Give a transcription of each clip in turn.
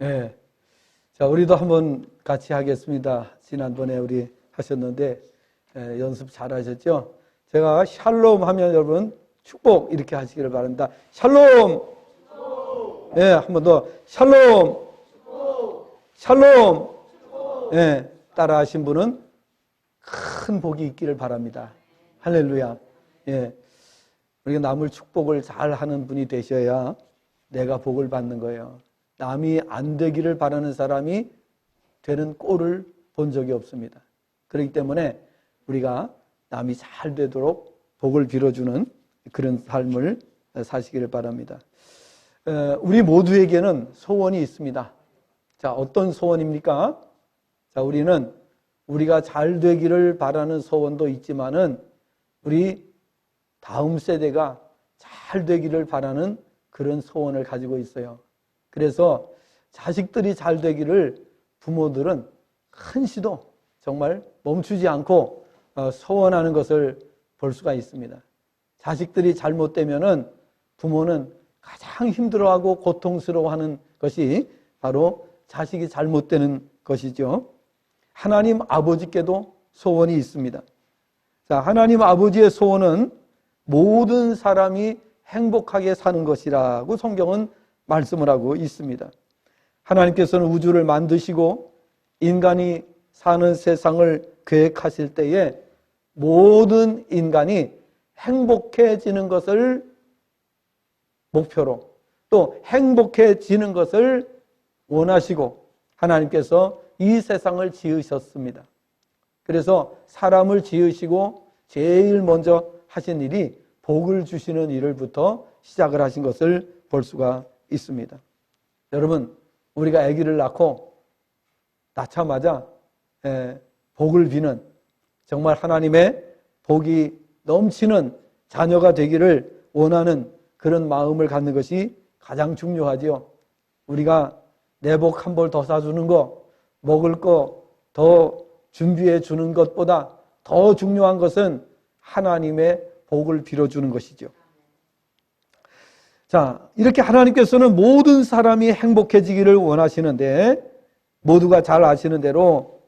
예. 자, 우리도 한번 같이 하겠습니다. 지난번에 우리 하셨는데, 연습 잘 하셨죠? 제가 샬롬 하면 여러분 축복 이렇게 하시기를 바랍니다. 샬롬! 예, 한 번 더. 샬롬! 샬롬! 예, 따라 하신 분은 큰 복이 있기를 바랍니다. 할렐루야. 예. 우리가 남을 축복을 잘 하는 분이 되셔야 내가 복을 받는 거예요. 남이 안 되기를 바라는 사람이 되는 꼴을 본 적이 없습니다. 그렇기 때문에 우리가 남이 잘 되도록 복을 빌어주는 그런 삶을 사시기를 바랍니다. 우리 모두에게는 소원이 있습니다. 자, 어떤 소원입니까? 자, 우리가 잘 되기를 바라는 소원도 있지만은 우리 다음 세대가 잘 되기를 바라는 그런 소원을 가지고 있어요. 그래서 자식들이 잘 되기를 부모들은 한시도 정말 멈추지 않고 소원하는 것을 볼 수가 있습니다. 자식들이 잘못되면은 부모는 가장 힘들어하고 고통스러워하는 것이 바로 자식이 잘못되는 것이죠. 하나님 아버지께도 소원이 있습니다. 자, 하나님 아버지의 소원은 모든 사람이 행복하게 사는 것이라고 성경은 말씀을 하고 있습니다. 하나님께서는 우주를 만드시고 인간이 사는 세상을 계획하실 때에 모든 인간이 행복해지는 것을 목표로 또 행복해지는 것을 원하시고 하나님께서 이 세상을 지으셨습니다. 그래서 사람을 지으시고 제일 먼저 하신 일이 복을 주시는 일을부터 시작을 하신 것을 볼 수가 있습니다. 여러분, 우리가 아기를 낳자마자 복을 비는 정말 하나님의 복이 넘치는 자녀가 되기를 원하는 그런 마음을 갖는 것이 가장 중요하지요. 우리가 내복 한 벌 더 사주는 거, 먹을 거 더 준비해 주는 것보다 더 중요한 것은 하나님의 복을 빌어주는 것이죠. 자, 이렇게 하나님께서는 모든 사람이 행복해지기를 원하시는데 모두가 잘 아시는 대로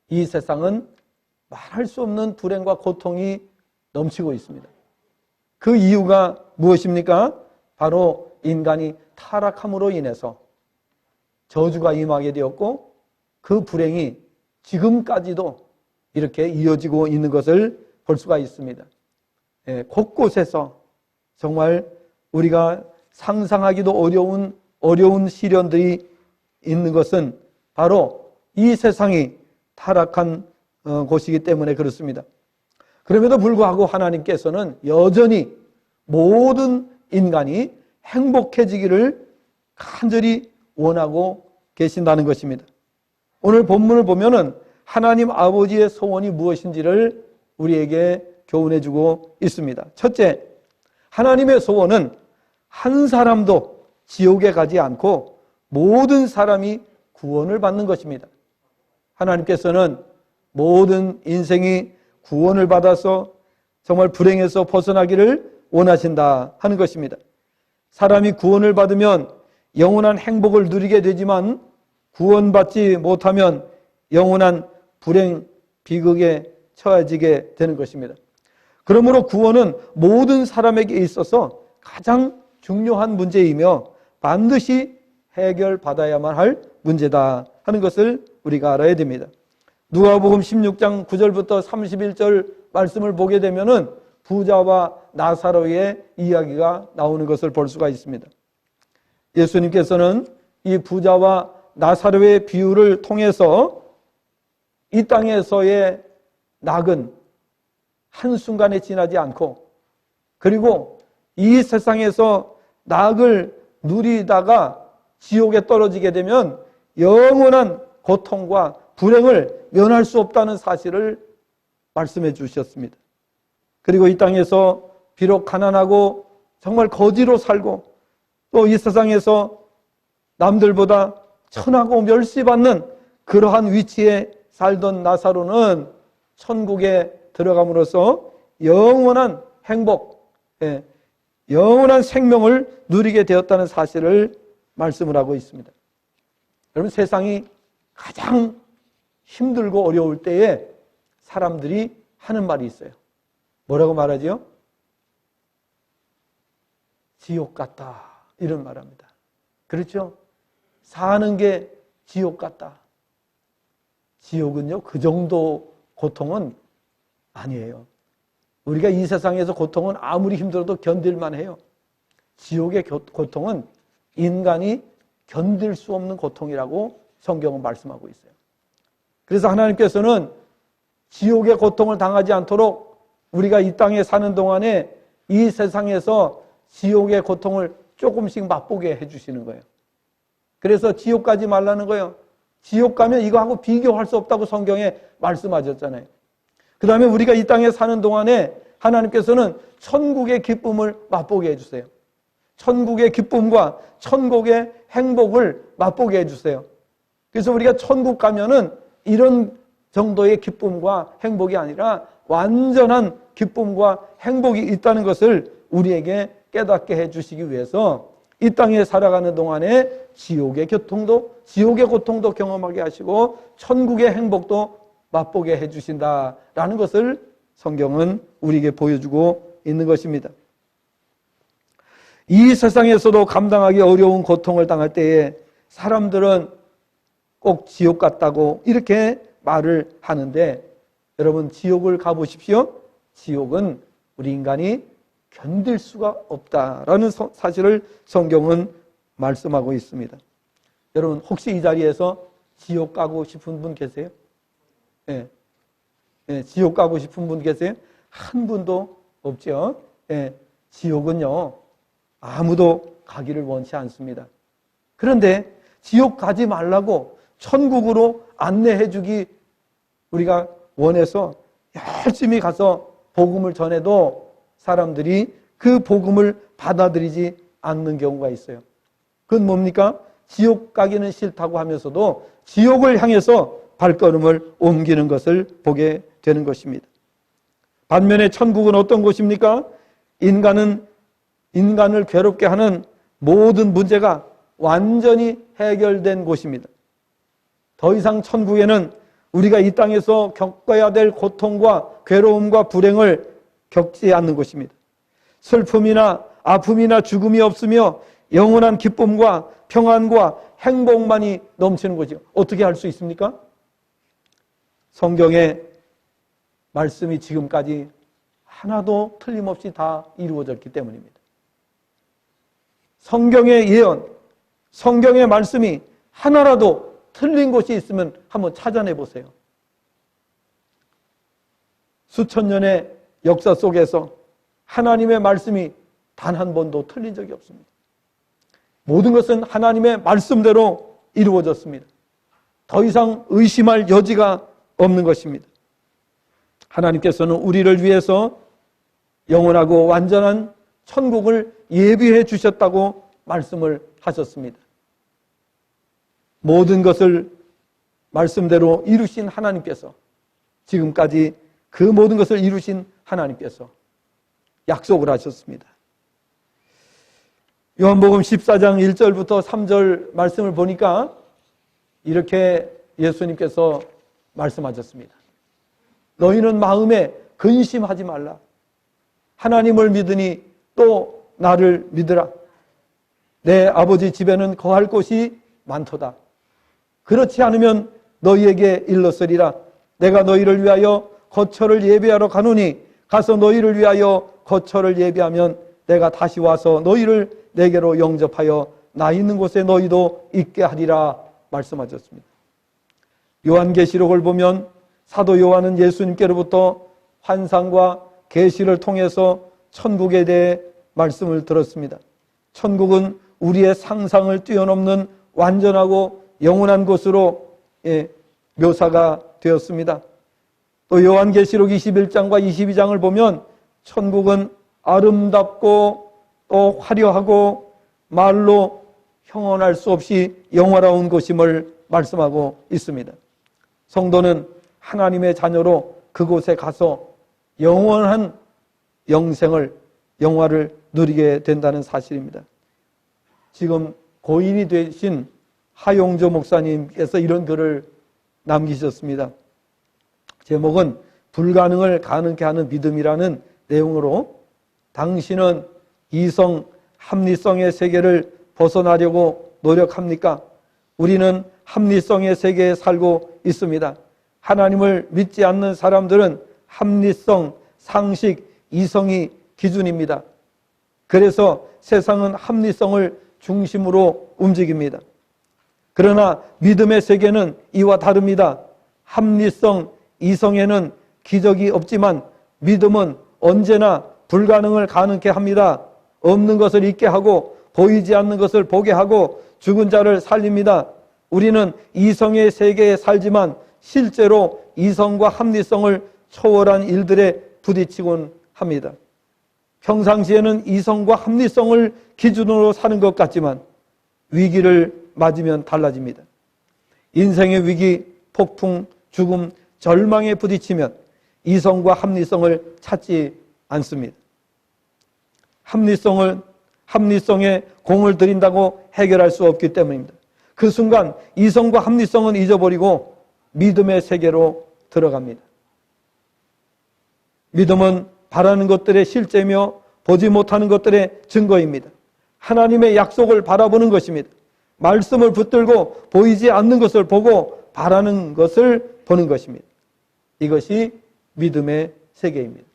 이 세상은 말할 수 없는 불행과 고통이 넘치고 있습니다. 그 이유가 무엇입니까? 바로 인간이 타락함으로 인해서 저주가 임하게 되었고 그 불행이 지금까지도 이렇게 이어지고 있는 것을 볼 수가 있습니다. 곳곳에서 정말 우리가 상상하기도 어려운 시련들이 있는 것은 바로 이 세상이 타락한 곳이기 때문에 그렇습니다. 그럼에도 불구하고 하나님께서는 여전히 모든 인간이 행복해지기를 간절히 원하고 계신다는 것입니다. 오늘 본문을 보면은 하나님 아버지의 소원이 무엇인지를 우리에게 교훈해 주고 있습니다. 첫째, 하나님의 소원은 한 사람도 지옥에 가지 않고 모든 사람이 구원을 받는 것입니다. 하나님께서는 모든 인생이 구원을 받아서 정말 불행에서 벗어나기를 원하신다 하는 것입니다. 사람이 구원을 받으면 영원한 행복을 누리게 되지만 구원받지 못하면 영원한 불행, 비극에 처해지게 되는 것입니다. 그러므로 구원은 모든 사람에게 있어서 가장 중요한 문제이며 반드시 해결받아야만 할 문제다 하는 것을 우리가 알아야 됩니다. 누가복음 16장 9절부터 31절 말씀을 보게 되면은 부자와 나사로의 이야기가 나오는 것을 볼 수가 있습니다. 예수님께서는 이 부자와 나사로의 비유를 통해서 이 땅에서의 낙은 한순간에 지나지 않고 그리고 이 세상에서 낙을 누리다가 지옥에 떨어지게 되면 영원한 고통과 불행을 면할 수 없다는 사실을 말씀해 주셨습니다. 그리고 이 땅에서 비록 가난하고 정말 거지로 살고 또 이 세상에서 남들보다 천하고 멸시받는 그러한 위치에 살던 나사로는 천국에 들어감으로써 영원한 행복, 영원한 생명을 누리게 되었다는 사실을 말씀을 하고 있습니다. 여러분, 세상이 가장 힘들고 어려울 때에 사람들이 하는 말이 있어요. 뭐라고 말하지요? 지옥 같다, 이런 말합니다. 그렇죠? 사는 게 지옥 같다. 지옥은요, 그 정도 고통은 아니에요. 우리가 이 세상에서 고통은 아무리 힘들어도 견딜만 해요. 지옥의 고통은 인간이 견딜 수 없는 고통이라고 성경은 말씀하고 있어요. 그래서 하나님께서는 지옥의 고통을 당하지 않도록 우리가 이 땅에 사는 동안에 이 세상에서 지옥의 고통을 조금씩 맛보게 해주시는 거예요. 그래서 지옥 가지 말라는 거예요. 지옥 가면 이거하고 비교할 수 없다고 성경에 말씀하셨잖아요. 그 다음에 우리가 이 땅에 사는 동안에 하나님께서는 천국의 기쁨을 맛보게 해주세요. 천국의 기쁨과 천국의 행복을 맛보게 해주세요. 그래서 우리가 천국 가면은 이런 정도의 기쁨과 행복이 아니라 완전한 기쁨과 행복이 있다는 것을 우리에게 깨닫게 해주시기 위해서 이 땅에 살아가는 동안에 지옥의 고통도 경험하게 하시고 천국의 행복도 맛보게 해주신다라는 것을 성경은 우리에게 보여주고 있는 것입니다. 이 세상에서도 감당하기 어려운 고통을 당할 때에 사람들은 꼭 지옥 같다고 이렇게 말을 하는데, 여러분, 지옥을 가보십시오. 지옥은 우리 인간이 견딜 수가 없다라는 사실을 성경은 말씀하고 있습니다. 여러분, 혹시 이 자리에서 지옥 가고 싶은 분 계세요? 예. 예, 지옥 가고 싶은 분 계세요? 한 분도 없죠. 예, 지옥은요, 아무도 가기를 원치 않습니다. 그런데 지옥 가지 말라고 천국으로 안내해 주기 우리가 원해서 열심히 가서 복음을 전해도 사람들이 그 복음을 받아들이지 않는 경우가 있어요. 그건 뭡니까? 지옥 가기는 싫다고 하면서도 지옥을 향해서 발걸음을 옮기는 것을 보게 되는 것입니다. 반면에 천국은 어떤 곳입니까? 인간을 괴롭게 하는 모든 문제가 완전히 해결된 곳입니다. 더 이상 천국에는 우리가 이 땅에서 겪어야 될 고통과 괴로움과 불행을 겪지 않는 곳입니다. 슬픔이나 아픔이나 죽음이 없으며 영원한 기쁨과 평안과 행복만이 넘치는 곳이요. 어떻게 할 수 있습니까? 성경의 말씀이 지금까지 하나도 틀림없이 다 이루어졌기 때문입니다. 성경의 예언, 성경의 말씀이 하나라도 틀린 것이 있으면 한번 찾아내 보세요. 수천 년의 역사 속에서 하나님의 말씀이 단 한 번도 틀린 적이 없습니다. 모든 것은 하나님의 말씀대로 이루어졌습니다. 더 이상 의심할 여지가 없는 것입니다. 하나님께서는 우리를 위해서 영원하고 완전한 천국을 예비해 주셨다고 말씀을 하셨습니다. 모든 것을 말씀대로 이루신 하나님께서, 지금까지 그 모든 것을 이루신 하나님께서 약속을 하셨습니다. 요한복음 14장 1절부터 3절 말씀을 보니까 이렇게 예수님께서 말씀하셨습니다. 너희는 마음에 근심하지 말라. 하나님을 믿으니 또 나를 믿으라. 내 아버지 집에는 거할 곳이 많도다. 그렇지 않으면 너희에게 일렀으리라. 내가 너희를 위하여 거처를 예비하러 가노니 가서 너희를 위하여 거처를 예비하면 내가 다시 와서 너희를 내게로 영접하여 나 있는 곳에 너희도 있게 하리라 말씀하셨습니다. 요한계시록을 보면 사도 요한은 예수님께로부터 환상과 계시를 통해서 천국에 대해 말씀을 들었습니다. 천국은 우리의 상상을 뛰어넘는 완전하고 영원한 곳으로 묘사가 되었습니다. 또 요한계시록 21장과 22장을 보면 천국은 아름답고 또 화려하고 말로 형언할 수 없이 영화로운 곳임을 말씀하고 있습니다. 성도는 하나님의 자녀로 그곳에 가서 영원한 영화를 누리게 된다는 사실입니다. 지금 고인이 되신 하용조 목사님께서 이런 글을 남기셨습니다. 제목은 불가능을 가능케 하는 믿음이라는 내용으로, 당신은 이성, 합리성의 세계를 벗어나려고 노력합니까? 우리는 합리성의 세계에 살고 있습니다. 하나님을 믿지 않는 사람들은 합리성, 상식, 이성이 기준입니다. 그래서 세상은 합리성을 중심으로 움직입니다. 그러나 믿음의 세계는 이와 다릅니다. 합리성, 이성에는 기적이 없지만 믿음은 언제나 불가능을 가능케 합니다. 없는 것을 있게 하고 보이지 않는 것을 보게 하고 죽은 자를 살립니다. 우리는 이성의 세계에 살지만 실제로 이성과 합리성을 초월한 일들에 부딪히곤 합니다. 평상시에는 이성과 합리성을 기준으로 사는 것 같지만 위기를 맞으면 달라집니다. 인생의 위기, 폭풍, 죽음, 절망에 부딪히면 이성과 합리성을 찾지 않습니다. 합리성에 공을 들인다고 해결할 수 없기 때문입니다. 그 순간 이성과 합리성은 잊어버리고 믿음의 세계로 들어갑니다. 믿음은 바라는 것들의 실제며 보지 못하는 것들의 증거입니다. 하나님의 약속을 바라보는 것입니다. 말씀을 붙들고 보이지 않는 것을 보고 바라는 것을 보는 것입니다. 이것이 믿음의 세계입니다.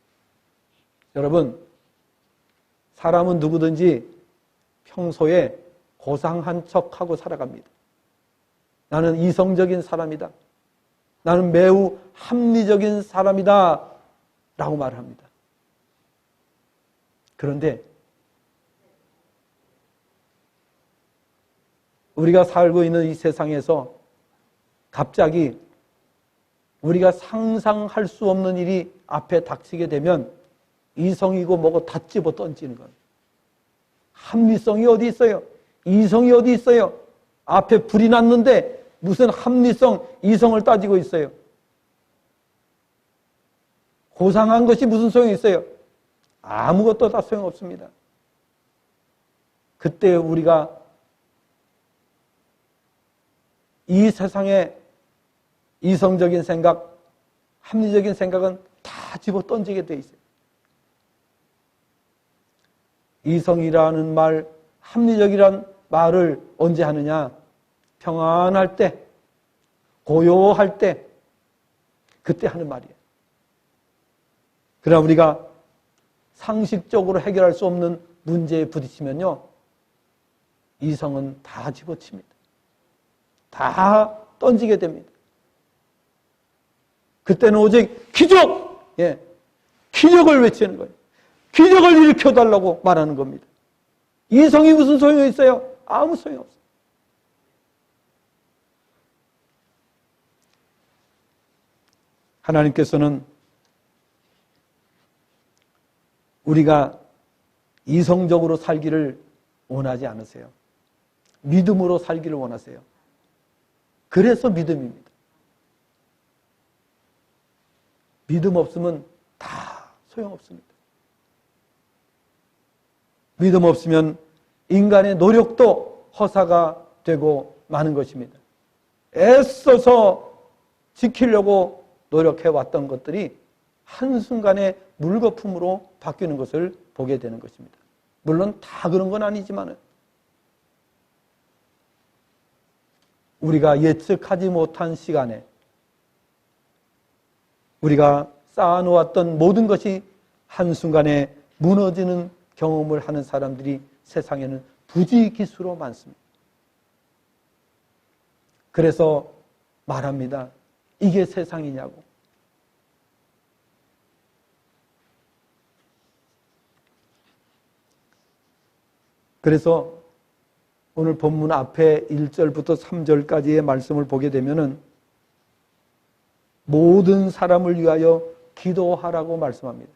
여러분, 사람은 누구든지 평소에 고상한 척하고 살아갑니다. 나는 이성적인 사람이다. 나는 매우 합리적인 사람이다. 라고 말을 합니다. 그런데 우리가 살고 있는 이 세상에서 갑자기 우리가 상상할 수 없는 일이 앞에 닥치게 되면 이성이고 뭐고 다 집어 던지는 겁니다. 합리성이 어디 있어요? 이성이 어디 있어요? 앞에 불이 났는데 무슨 합리성, 이성을 따지고 있어요? 고상한 것이 무슨 소용이 있어요? 아무것도 다 소용없습니다. 그때 우리가 이 세상의 이성적인 생각, 합리적인 생각은 다 집어 던지게 돼 있어요. 이성이라는 말, 합리적이라는 말을 언제 하느냐? 평안할 때, 고요할 때, 그때 하는 말이에요. 그러나 우리가 상식적으로 해결할 수 없는 문제에 부딪히면요, 이성은 다 집어칩니다. 다 던지게 됩니다. 그때는 오직 기적! 예, 기적을 외치는 거예요. 기적을 일으켜달라고 말하는 겁니다. 이성이 무슨 소용이 있어요? 아무 소용이 없어요. 하나님께서는 우리가 이성적으로 살기를 원하지 않으세요. 믿음으로 살기를 원하세요. 그래서 믿음입니다. 믿음 없으면 다 소용없습니다. 믿음 없으면 인간의 노력도 허사가 되고 마는 것입니다. 애써서 지키려고 노력해왔던 것들이 한순간에 물거품으로 바뀌는 것을 보게 되는 것입니다. 물론 다 그런 건 아니지만 우리가 예측하지 못한 시간에 우리가 쌓아놓았던 모든 것이 한순간에 무너지는 경험을 하는 사람들이 세상에는 부지기수로 많습니다. 그래서 말합니다. 이게 세상이냐고. 그래서 오늘 본문 앞에 1절부터 3절까지의 말씀을 보게 되면은 모든 사람을 위하여 기도하라고 말씀합니다.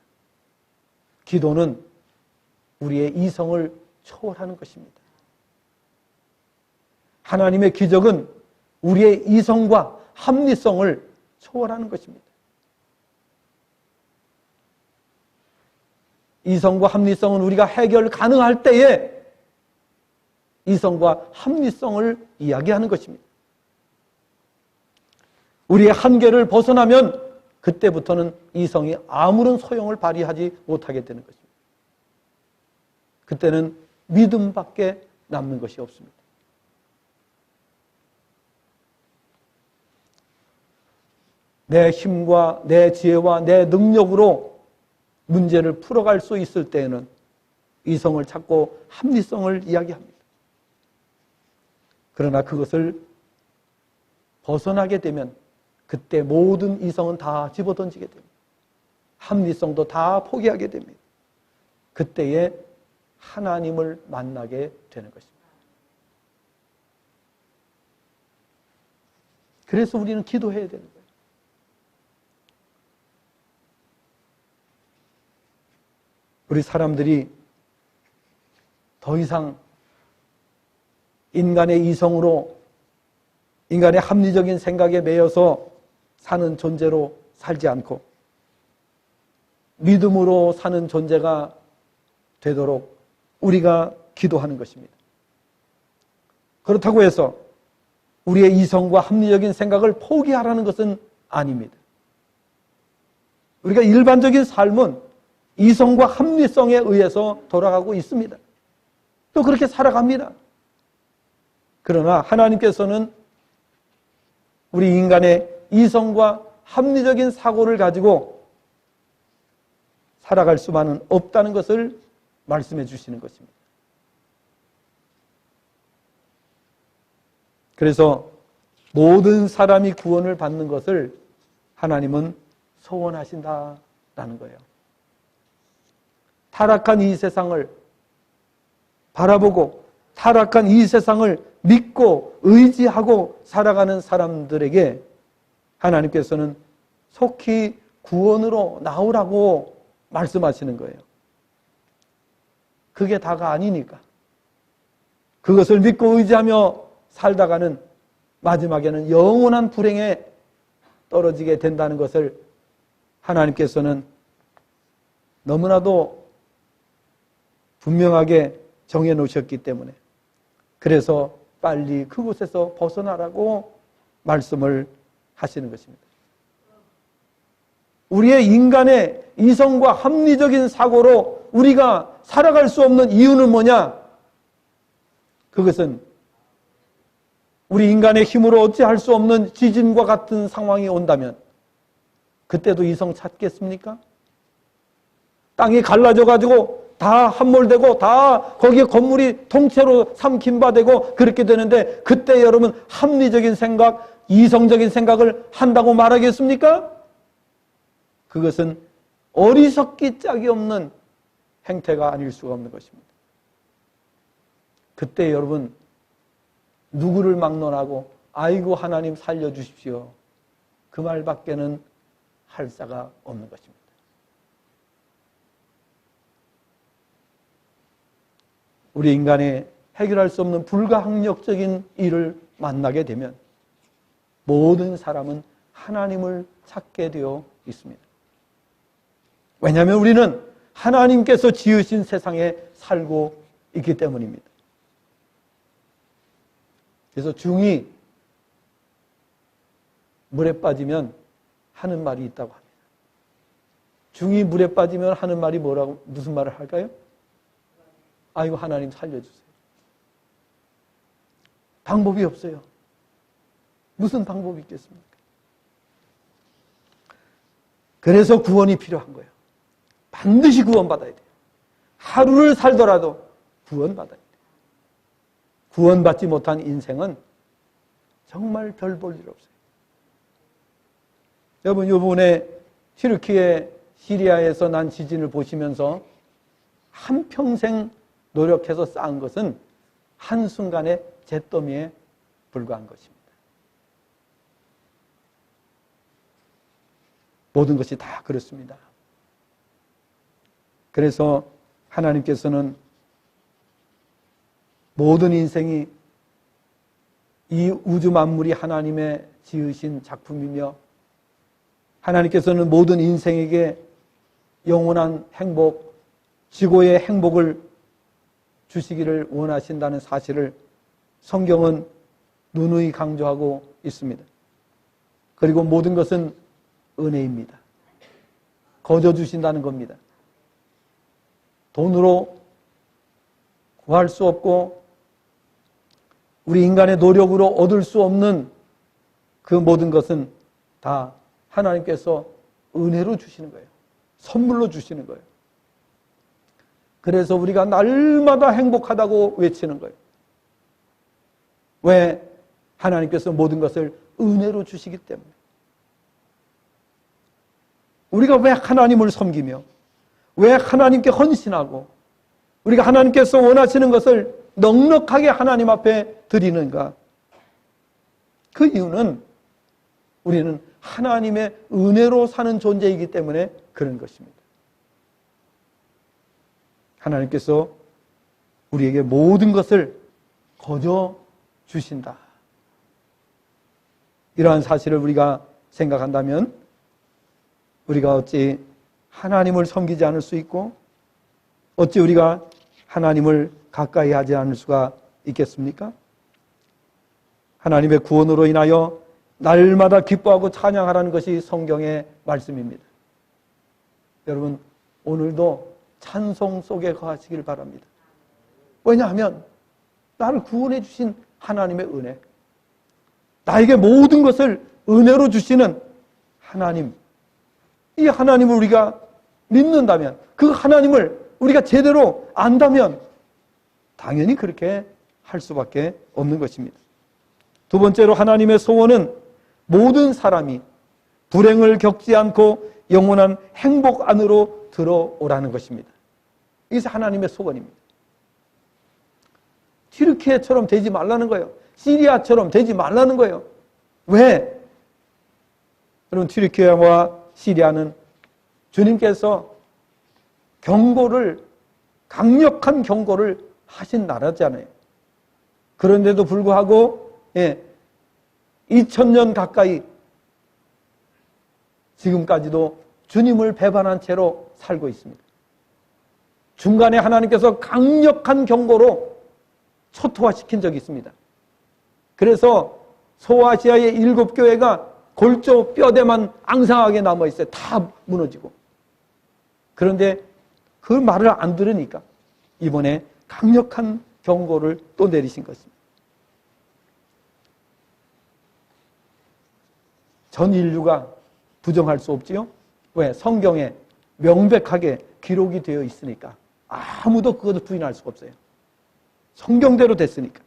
기도는 우리의 이성을 초월하는 것입니다. 하나님의 기적은 우리의 이성과 합리성을 초월하는 것입니다. 이성과 합리성은 우리가 해결 가능할 때에 이성과 합리성을 이야기하는 것입니다. 우리의 한계를 벗어나면 그때부터는 이성이 아무런 소용을 발휘하지 못하게 되는 것입니다. 그때는 믿음밖에 남는 것이 없습니다. 내 힘과 내 지혜와 내 능력으로 문제를 풀어갈 수 있을 때에는 이성을 찾고 합리성을 이야기합니다. 그러나 그것을 벗어나게 되면 그때 모든 이성은 다 집어던지게 됩니다. 합리성도 다 포기하게 됩니다. 그때에 하나님을 만나게 되는 것입니다. 그래서 우리는 기도해야 되는 거예요. 우리 사람들이 더 이상 인간의 이성으로, 인간의 합리적인 생각에 매여서 사는 존재로 살지 않고 믿음으로 사는 존재가 되도록 우리가 기도하는 것입니다. 그렇다고 해서 우리의 이성과 합리적인 생각을 포기하라는 것은 아닙니다. 우리가 일반적인 삶은 이성과 합리성에 의해서 돌아가고 있습니다. 또 그렇게 살아갑니다. 그러나 하나님께서는 우리 인간의 이성과 합리적인 사고를 가지고 살아갈 수만은 없다는 것을 말씀해 주시는 것입니다. 그래서 모든 사람이 구원을 받는 것을 하나님은 소원하신다라는 거예요. 타락한 이 세상을 바라보고 타락한 이 세상을 믿고 의지하고 살아가는 사람들에게 하나님께서는 속히 구원으로 나오라고 말씀하시는 거예요. 그게 다가 아니니까. 그것을 믿고 의지하며 살다가는 마지막에는 영원한 불행에 떨어지게 된다는 것을 하나님께서는 너무나도 분명하게 정해 놓으셨기 때문에 그래서 빨리 그곳에서 벗어나라고 말씀을 하시는 것입니다. 우리의 인간의 이성과 합리적인 사고로 우리가 살아갈 수 없는 이유는 뭐냐? 그것은 우리 인간의 힘으로 어찌할 수 없는 지진과 같은 상황이 온다면 그때도 이성 찾겠습니까? 땅이 갈라져가지고 다 함몰되고 다 거기에 건물이 통째로 삼킨바되고 그렇게 되는데 그때 여러분 합리적인 생각, 이성적인 생각을 한다고 말하겠습니까? 그것은 어리석기 짝이 없는 행태가 아닐 수가 없는 것입니다. 그때 여러분 누구를 막론하고 아이고 하나님 살려주십시오. 그 말밖에는 할 자가 없는 것입니다. 우리 인간의 해결할 수 없는 불가항력적인 일을 만나게 되면 모든 사람은 하나님을 찾게 되어 있습니다. 왜냐하면 우리는 하나님께서 지으신 세상에 살고 있기 때문입니다. 그래서 중이 물에 빠지면 하는 말이 있다고 합니다. 중이 물에 빠지면 하는 말이 뭐라고, 무슨 말을 할까요? 아이고 하나님 살려주세요. 방법이 없어요. 무슨 방법이 있겠습니까? 그래서 구원이 필요한 거예요. 반드시 구원받아야 돼요. 하루를 살더라도 구원받아야 돼요. 구원받지 못한 인생은 정말 별 볼 일 없어요. 여러분 이번에 튀르키예 시리아에서 난 지진을 보시면서 한평생 노력해서 쌓은 것은 한순간의 잿더미에 불과한 것입니다. 모든 것이 다 그렇습니다. 그래서 하나님께서는 모든 인생이 이 우주 만물이 하나님의 지으신 작품이며 하나님께서는 모든 인생에게 영원한 행복, 지고의 행복을 주시기를 원하신다는 사실을 성경은 누누이 강조하고 있습니다. 그리고 모든 것은 은혜입니다. 거저 주신다는 겁니다. 돈으로 구할 수 없고 우리 인간의 노력으로 얻을 수 없는 그 모든 것은 다 하나님께서 은혜로 주시는 거예요. 선물로 주시는 거예요. 그래서 우리가 날마다 행복하다고 외치는 거예요. 왜? 하나님께서 모든 것을 은혜로 주시기 때문에. 우리가 왜 하나님을 섬기며 왜 하나님께 헌신하고 우리가 하나님께서 원하시는 것을 넉넉하게 하나님 앞에 드리는가? 그 이유는 우리는 하나님의 은혜로 사는 존재이기 때문에 그런 것입니다. 하나님께서 우리에게 모든 것을 거저 주신다. 이러한 사실을 우리가 생각한다면 우리가 어찌 하나님을 섬기지 않을 수 있고 어찌 우리가 하나님을 가까이 하지 않을 수가 있겠습니까? 하나님의 구원으로 인하여 날마다 기뻐하고 찬양하라는 것이 성경의 말씀입니다. 여러분, 오늘도 찬송 속에 거하시길 바랍니다. 왜냐하면 나를 구원해 주신 하나님의 은혜, 나에게 모든 것을 은혜로 주시는 하나님, 이 하나님을 우리가 믿는다면, 그 하나님을 우리가 제대로 안다면 당연히 그렇게 할 수밖에 없는 것입니다. 두 번째로 하나님의 소원은 모든 사람이 불행을 겪지 않고 영원한 행복 안으로 들어오라는 것입니다. 이것이 하나님의 소원입니다. 튀르키예처럼 되지 말라는 거예요. 시리아처럼 되지 말라는 거예요. 왜? 여러분, 튀르키예와 시리아는 주님께서 강력한 경고를 하신 나라잖아요. 그런데도 불구하고 2000년 가까이 지금까지도 주님을 배반한 채로 살고 있습니다. 중간에 하나님께서 강력한 경고로 초토화시킨 적이 있습니다. 그래서 소아시아의 7교회가 골조 뼈대만 앙상하게 남아있어요. 다 무너지고. 그런데 그 말을 안 들으니까 이번에 강력한 경고를 또 내리신 것입니다. 전 인류가 부정할 수 없지요? 왜? 성경에 명백하게 기록이 되어 있으니까. 아무도 그것을 부인할 수가 없어요. 성경대로 됐으니까.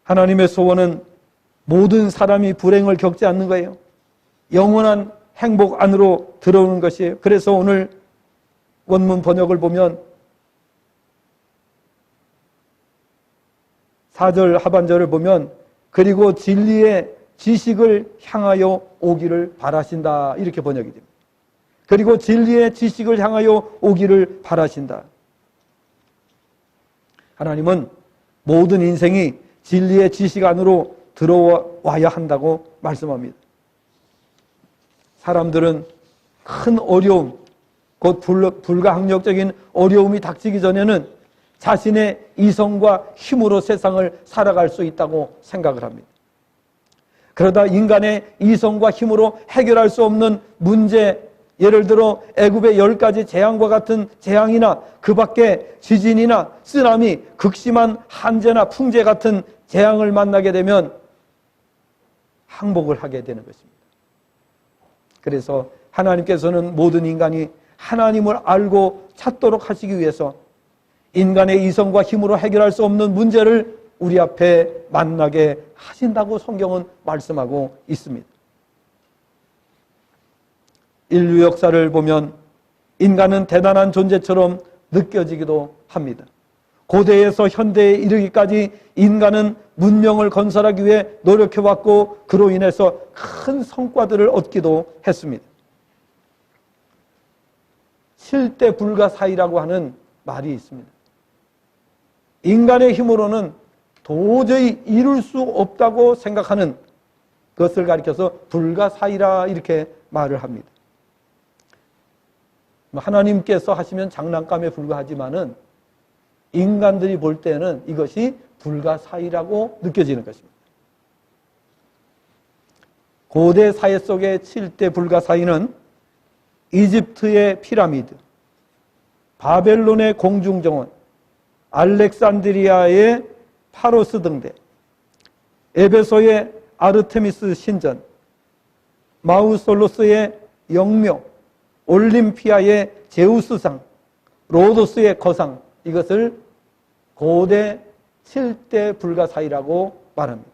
하나님의 소원은 모든 사람이 불행을 겪지 않는 거예요. 영원한 행복 안으로 들어오는 것이에요. 그래서 오늘 원문 번역을 보면 4절 하반절을 보면 그리고 진리의 지식을 향하여 오기를 바라신다. 이렇게 번역이 됩니다. 그리고 진리의 지식을 향하여 오기를 바라신다. 하나님은 모든 인생이 진리의 지식 안으로 들어와야 한다고 말씀합니다. 사람들은 큰 어려움, 곧 불가항력적인 어려움이 닥치기 전에는 자신의 이성과 힘으로 세상을 살아갈 수 있다고 생각을 합니다. 그러다 인간의 이성과 힘으로 해결할 수 없는 문제, 예를 들어 애굽의 10가지 재앙과 같은 재앙이나 그 밖에 지진이나 쓰나미, 극심한 한재나 풍재 같은 재앙을 만나게 되면 항복을 하게 되는 것입니다. 그래서 하나님께서는 모든 인간이 하나님을 알고 찾도록 하시기 위해서 인간의 이성과 힘으로 해결할 수 없는 문제를 우리 앞에 만나게 하신다고 성경은 말씀하고 있습니다. 인류 역사를 보면 인간은 대단한 존재처럼 느껴지기도 합니다. 고대에서 현대에 이르기까지 인간은 문명을 건설하기 위해 노력해왔고 그로 인해서 큰 성과들을 얻기도 했습니다. 7대 불가사의라고 하는 말이 있습니다. 인간의 힘으로는 도저히 이룰 수 없다고 생각하는 것을 가리켜서 불가사의라 이렇게 말을 합니다. 하나님께서 하시면 장난감에 불과하지만은 인간들이 볼 때는 이것이 불가사의라고 느껴지는 것입니다. 고대 사회 속의 7대 불가사의는 이집트의 피라미드, 바벨론의 공중정원, 알렉산드리아의 파로스 등대, 에베소의 아르테미스 신전, 마우솔로스의 영묘, 올림피아의 제우스상, 로도스의 거상, 이것을 고대 7대 불가사의라고 말합니다.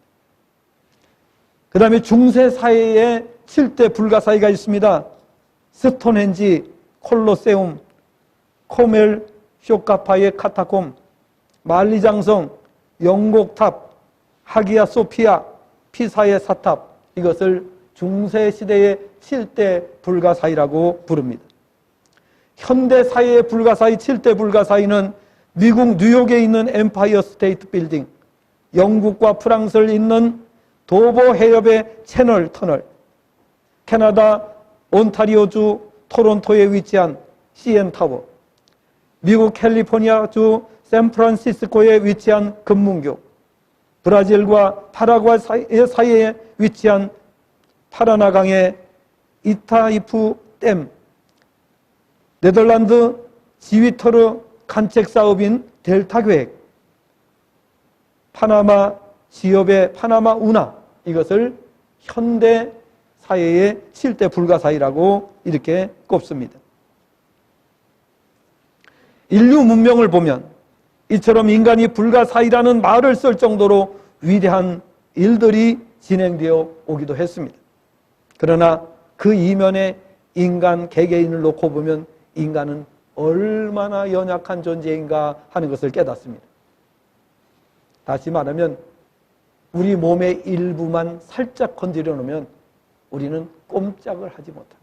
그 다음에 중세사회에 7대 불가사의가 있습니다. 스톤헨지, 콜로세움, 코멜 쇼카파의 카타콤, 만리장성, 영곡탑, 하기야 소피아, 피사의 사탑, 이것을 중세시대의 7대 불가사의라고 부릅니다. 현대사회의 불가사의 7대 불가사의는 미국 뉴욕에 있는 엠파이어 스테이트 빌딩, 영국과 프랑스를 잇는 도보 해협의 채널 터널, 캐나다 온타리오주 토론토에 위치한 CN타워, 미국 캘리포니아주 샌프란시스코에 위치한 금문교, 브라질과 파라과이 사이에 위치한 파라나강의 이타이프 댐, 네덜란드 지위터르 간책 사업인 델타 계획, 파나마 지역의 파나마 운하, 이것을 현대 사회의 7대 불가사의라고 이렇게 꼽습니다. 인류 문명을 보면 이처럼 인간이 불가사의라는 말을 쓸 정도로 위대한 일들이 진행되어 오기도 했습니다. 그러나 그 이면에 인간 개개인을 놓고 보면 인간은 얼마나 연약한 존재인가 하는 것을 깨닫습니다. 다시 말하면 우리 몸의 일부만 살짝 건드려 놓으면 우리는 꼼짝을 하지 못합니다.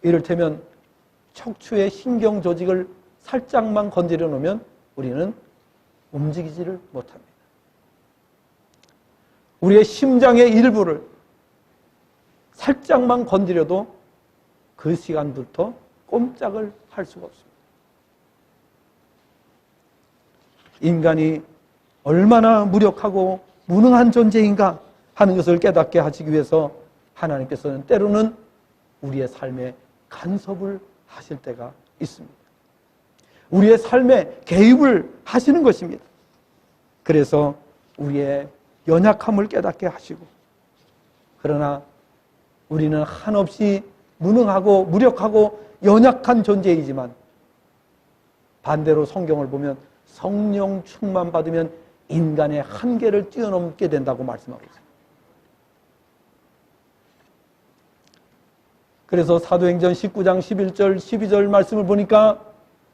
이를테면 척추의 신경 조직을 살짝만 건드려 놓으면 우리는 움직이지를 못합니다. 우리의 심장의 일부를 살짝만 건드려도 그 시간부터 꼼짝을 할 수가 없습니다. 인간이 얼마나 무력하고 무능한 존재인가 하는 것을 깨닫게 하시기 위해서 하나님께서는 때로는 우리의 삶에 간섭을 하실 때가 있습니다. 우리의 삶에 개입을 하시는 것입니다. 그래서 우리의 연약함을 깨닫게 하시고, 그러나 우리는 한없이 무능하고 무력하고 연약한 존재이지만 반대로 성경을 보면 성령 충만 받으면 인간의 한계를 뛰어넘게 된다고 말씀하고 있습니다. 그래서 사도행전 19장 11절 12절 말씀을 보니까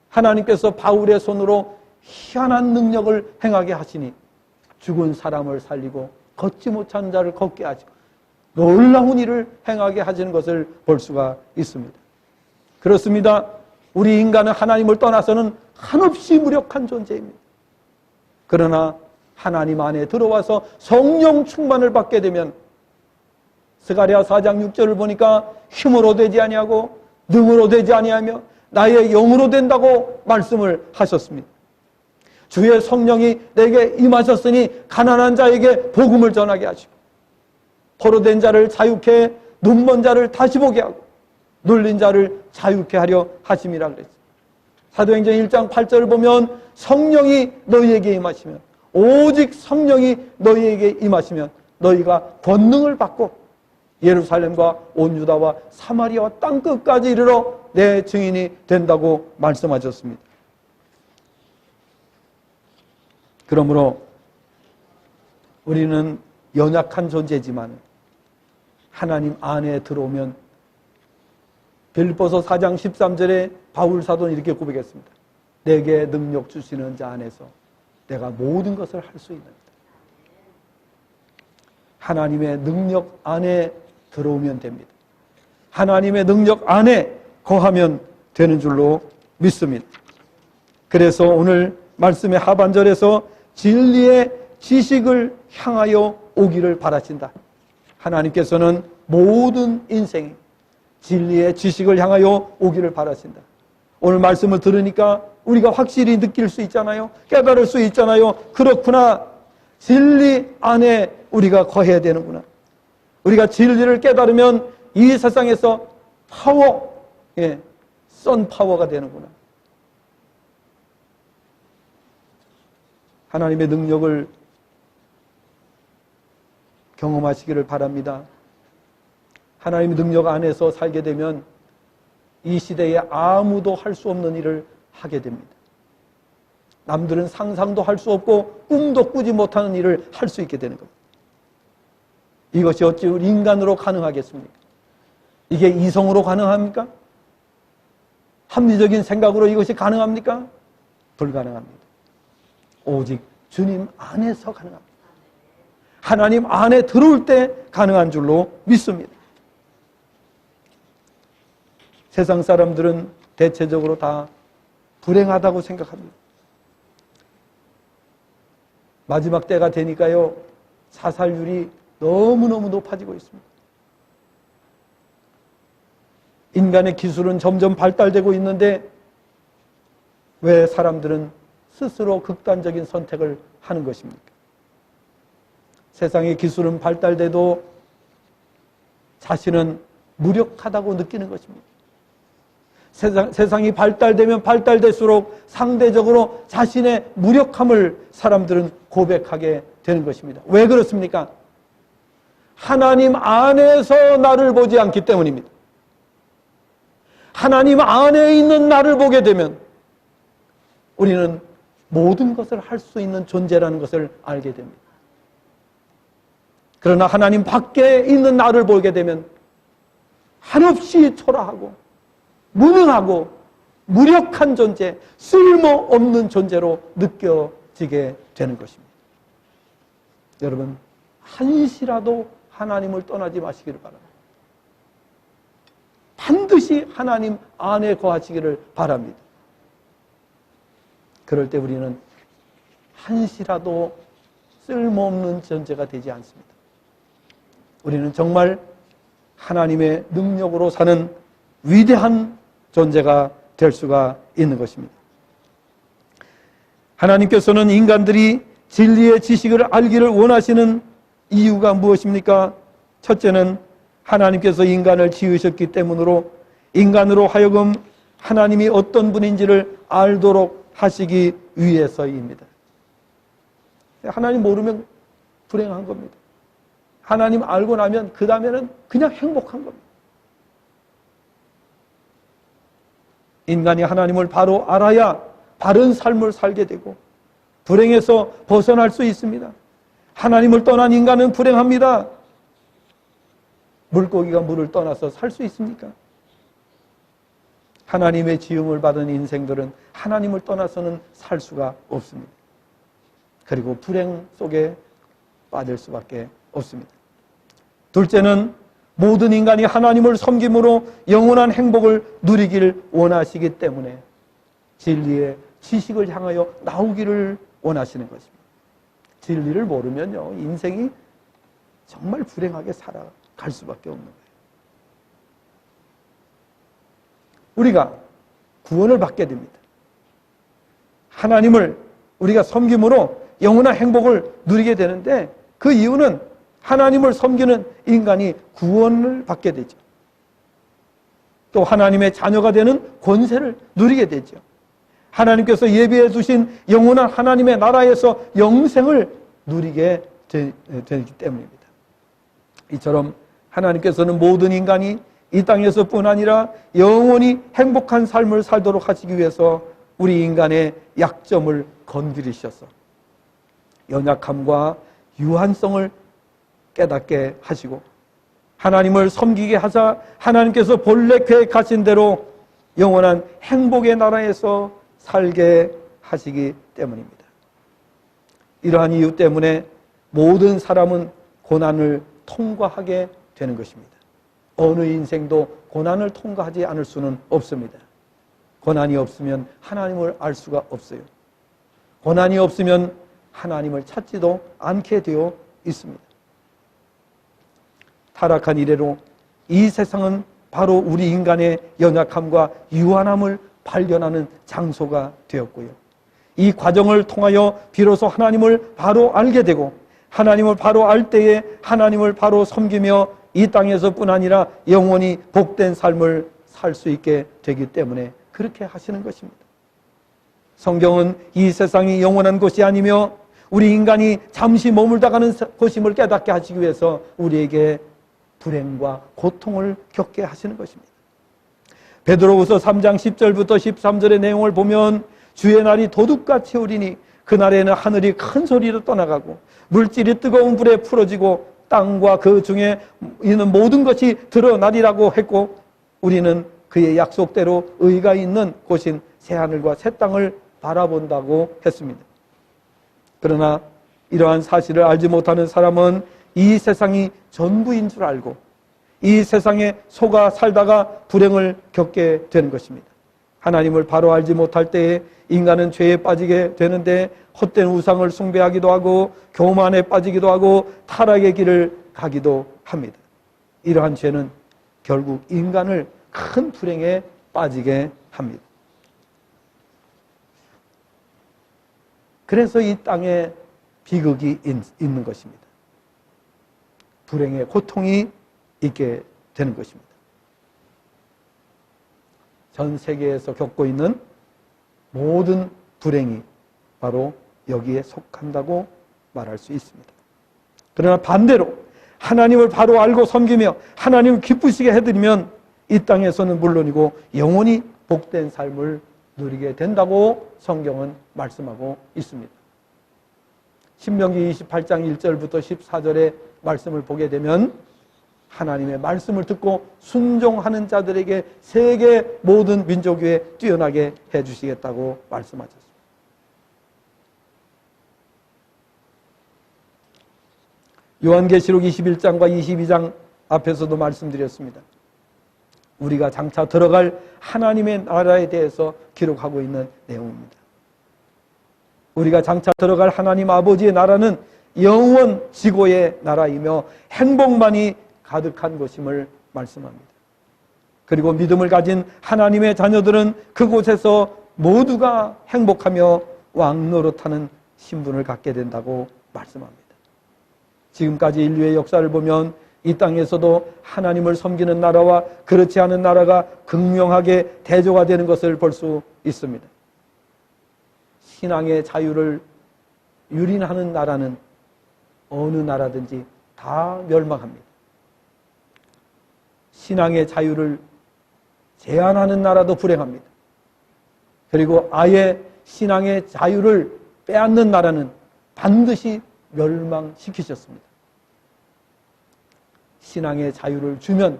하나님께서 바울의 손으로 희한한 능력을 행하게 하시니 죽은 사람을 살리고 걷지 못한 자를 걷게 하시고 놀라운 일을 행하게 하시는 것을 볼 수가 있습니다. 그렇습니다. 우리 인간은 하나님을 떠나서는 한없이 무력한 존재입니다. 그러나 하나님 안에 들어와서 성령 충만을 받게 되면 스가랴 4장 6절을 보니까 힘으로 되지 아니하고 능으로 되지 아니하며 나의 영으로 된다고 말씀을 하셨습니다. 주의 성령이 내게 임하셨으니 가난한 자에게 복음을 전하게 하시고 포로된 자를 자유케 해 눈먼 자를 다시 보게 하고 눌린 자를 자유케 하려 하심이라 그랬습니다. 사도행전 1장 8절을 보면 성령이 너희에게 임하시면, 오직 성령이 너희에게 임하시면 너희가 권능을 받고 예루살렘과 온 유다와 사마리아와 땅끝까지 이르러 내 증인이 된다고 말씀하셨습니다. 그러므로 우리는 연약한 존재지만 하나님 안에 들어오면 빌립보서 4장 13절에 바울 사도는 이렇게 고백했습니다. 내게 능력 주시는 자 안에서 내가 모든 것을 할 수 있는다. 하나님의 능력 안에 들어오면 됩니다. 하나님의 능력 안에 거하면 되는 줄로 믿습니다. 그래서 오늘 말씀의 하반절에서 진리의 지식을 향하여 오기를 바라신다. 하나님께서는 모든 인생이 진리의 지식을 향하여 오기를 바라신다. 오늘 말씀을 들으니까 우리가 확실히 느낄 수 있잖아요. 깨달을 수 있잖아요. 그렇구나. 진리 안에 우리가 거해야 되는구나. 우리가 진리를 깨달으면 이 세상에서 파워, 선 파워가 되는구나. 하나님의 능력을 경험하시기를 바랍니다. 하나님의 능력 안에서 살게 되면 이 시대에 아무도 할 수 없는 일을 하게 됩니다. 남들은 상상도 할 수 없고 꿈도 꾸지 못하는 일을 할 수 있게 되는 겁니다. 이것이 어찌 인간으로 가능하겠습니까? 이게 이성으로 가능합니까? 합리적인 생각으로 이것이 가능합니까? 불가능합니다. 오직 주님 안에서 가능합니다. 하나님 안에 들어올 때 가능한 줄로 믿습니다. 세상 사람들은 대체적으로 다 불행하다고 생각합니다. 마지막 때가 되니까요, 사살률이 너무너무 높아지고 있습니다. 인간의 기술은 점점 발달되고 있는데 왜 사람들은 스스로 극단적인 선택을 하는 것입니까? 세상의 기술은 발달돼도 자신은 무력하다고 느끼는 것입니다. 세상이 발달되면 발달될수록 상대적으로 자신의 무력함을 사람들은 고백하게 되는 것입니다. 왜 그렇습니까? 하나님 안에서 나를 보지 않기 때문입니다. 하나님 안에 있는 나를 보게 되면 우리는 모든 것을 할 수 있는 존재라는 것을 알게 됩니다. 그러나 하나님 밖에 있는 나를 보게 되면 한없이 초라하고 무능하고 무력한 존재, 쓸모없는 존재로 느껴지게 되는 것입니다. 여러분, 한시라도 하나님을 떠나지 마시기를 바랍니다. 반드시 하나님 안에 거하시기를 바랍니다. 그럴 때 우리는 한시라도 쓸모없는 존재가 되지 않습니다. 우리는 정말 하나님의 능력으로 사는 위대한 존재가 될 수가 있는 것입니다. 하나님께서는 인간들이 진리의 지식을 알기를 원하시는 이유가 무엇입니까? 첫째는 하나님께서 인간을 지으셨기 때문으로 인간으로 하여금 하나님이 어떤 분인지를 알도록 하시기 위해서입니다. 하나님 모르면 불행한 겁니다. 하나님 알고 나면 그 다음에는 그냥 행복한 겁니다. 인간이 하나님을 바로 알아야 바른 삶을 살게 되고 불행에서 벗어날 수 있습니다. 하나님을 떠난 인간은 불행합니다. 물고기가 물을 떠나서 살 수 있습니까? 하나님의 지음을 받은 인생들은 하나님을 떠나서는 살 수가 없습니다. 그리고 불행 속에 빠질 수밖에 없습니다. 둘째는 모든 인간이 하나님을 섬김으로 영원한 행복을 누리기를 원하시기 때문에 진리의 지식을 향하여 나오기를 원하시는 것입니다. 진리를 모르면요, 인생이 정말 불행하게 살아갈 수밖에 없는 거예요. 우리가 구원을 받게 됩니다. 하나님을 우리가 섬김으로 영원한 행복을 누리게 되는데 그 이유는 하나님을 섬기는 인간이 구원을 받게 되죠. 또 하나님의 자녀가 되는 권세를 누리게 되죠. 하나님께서 예비해 두신 영원한 하나님의 나라에서 영생을 누리게 되기 때문입니다. 이처럼 하나님께서는 모든 인간이 이 땅에서 뿐 아니라 영원히 행복한 삶을 살도록 하시기 위해서 우리 인간의 약점을 건드리셔서 연약함과 유한성을 깨닫게 하시고 하나님을 섬기게 하사 하나님께서 본래 계획하신 대로 영원한 행복의 나라에서 살게 하시기 때문입니다. 이러한 이유 때문에 모든 사람은 고난을 통과하게 되는 것입니다. 어느 인생도 고난을 통과하지 않을 수는 없습니다. 고난이 없으면 하나님을 알 수가 없어요. 고난이 없으면 하나님을 찾지도 않게 되어 있습니다. 타락한 이래로 이 세상은 바로 우리 인간의 연약함과 유한함을 발견하는 장소가 되었고요. 이 과정을 통하여 비로소 하나님을 바로 알게 되고, 하나님을 바로 알 때에 하나님을 바로 섬기며 이 땅에서뿐 아니라 영원히 복된 삶을 살 수 있게 되기 때문에 그렇게 하시는 것입니다. 성경은 이 세상이 영원한 곳이 아니며 우리 인간이 잠시 머물다 가는 곳임을 깨닫게 하시기 위해서 우리에게 불행과 고통을 겪게 하시는 것입니다. 베드로후서 3장 10절부터 13절의 내용을 보면 주의 날이 도둑같이 오리니 그날에는 하늘이 큰 소리로 떠나가고 물질이 뜨거운 불에 풀어지고 땅과 그 중에 있는 모든 것이 드러나리라고 했고, 우리는 그의 약속대로 의가 있는 곳인 새하늘과 새 땅을 바라본다고 했습니다. 그러나 이러한 사실을 알지 못하는 사람은 이 세상이 전부인 줄 알고 이 세상에 속아 살다가 불행을 겪게 되는 것입니다. 하나님을 바로 알지 못할 때에 인간은 죄에 빠지게 되는데 헛된 우상을 숭배하기도 하고 교만에 빠지기도 하고 타락의 길을 가기도 합니다. 이러한 죄는 결국 인간을 큰 불행에 빠지게 합니다. 그래서 이 땅에 비극이 있는 것입니다. 불행의 고통이 있게 되는 것입니다. 전 세계에서 겪고 있는 모든 불행이 바로 여기에 속한다고 말할 수 있습니다. 그러나 반대로 하나님을 바로 알고 섬기며 하나님을 기쁘시게 해드리면 이 땅에서는 물론이고 영원히 복된 삶을 누리게 된다고 성경은 말씀하고 있습니다. 신명기 28장 1절부터 14절의 말씀을 보게 되면 하나님의 말씀을 듣고 순종하는 자들에게 세계 모든 민족 위에 뛰어나게 해주시겠다고 말씀하셨습니다. 요한계시록 21장과 22장 앞에서도 말씀드렸습니다. 우리가 장차 들어갈 하나님의 나라에 대해서 기록하고 있는 내용입니다. 우리가 장차 들어갈 하나님 아버지의 나라는 영원 지고의 나라이며 행복만이 가득한 것임을 말씀합니다. 그리고 믿음을 가진 하나님의 자녀들은 그곳에서 모두가 행복하며 왕노릇하는 신분을 갖게 된다고 말씀합니다. 지금까지 인류의 역사를 보면 이 땅에서도 하나님을 섬기는 나라와 그렇지 않은 나라가 극명하게 대조가 되는 것을 볼 수 있습니다. 신앙의 자유를 유린하는 나라는 어느 나라든지 다 멸망합니다. 신앙의 자유를 제한하는 나라도 불행합니다. 그리고 아예 신앙의 자유를 빼앗는 나라는 반드시 멸망시키셨습니다. 신앙의 자유를 주면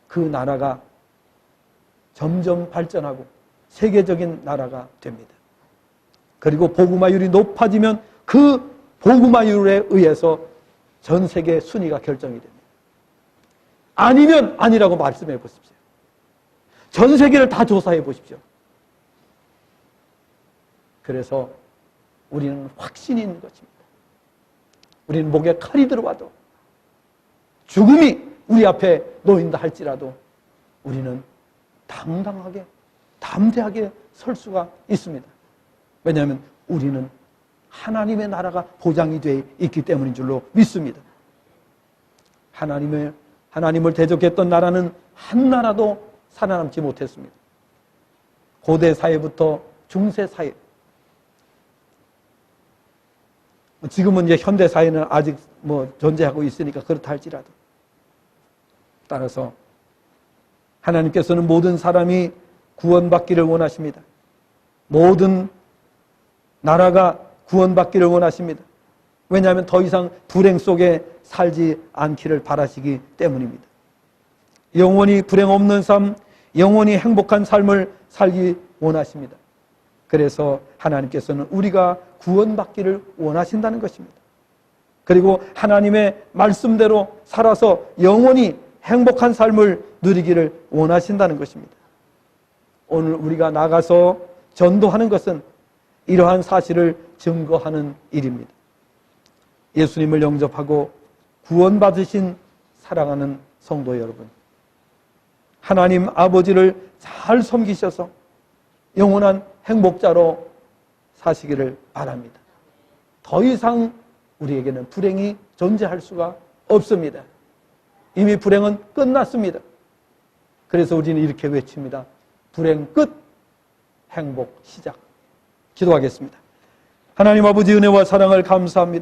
그 나라가 점점 발전하고 세계적인 나라가 됩니다. 그리고 복음화율이 높아지면 그 복음화율에 의해서 전 세계 순위가 결정이 됩니다. 아니면 아니라고 말씀해 보십시오. 전 세계를 다 조사해 보십시오. 그래서 우리는 확신이 있는 것입니다. 우리는 목에 칼이 들어와도 죽음이 우리 앞에 놓인다 할지라도 우리는 당당하게 담대하게 설 수가 있습니다. 왜냐하면 우리는 하나님의 나라가 보장이 되어 있기 때문인 줄로 믿습니다. 하나님을 대적했던 나라는 한 나라도 살아남지 못했습니다. 고대 사회부터 중세 사회, 지금은 이제 현대 사회는 아직 존재하고 있으니까 그렇다 할지라도, 따라서 하나님께서는 모든 사람이 구원받기를 원하십니다. 모든 나라가 구원받기를 원하십니다. 왜냐하면 더 이상 불행 속에 살지 않기를 바라시기 때문입니다. 영원히 불행 없는 삶, 영원히 행복한 삶을 살기 원하십니다. 그래서 하나님께서는 우리가 구원받기를 원하신다는 것입니다. 그리고 하나님의 말씀대로 살아서 영원히 행복한 삶을 누리기를 원하신다는 것입니다. 오늘 우리가 나가서 전도하는 것은 이러한 사실을 증거하는 일입니다. 예수님을 영접하고 구원받으신 사랑하는 성도 여러분, 하나님 아버지를 잘 섬기셔서 영원한 행복자로 사시기를 바랍니다. 더 이상 우리에게는 불행이 존재할 수가 없습니다. 이미 불행은 끝났습니다. 그래서 우리는 이렇게 외칩니다. 불행 끝, 행복 시작. 기도하겠습니다. 하나님 아버지 은혜와 사랑을 감사합니다.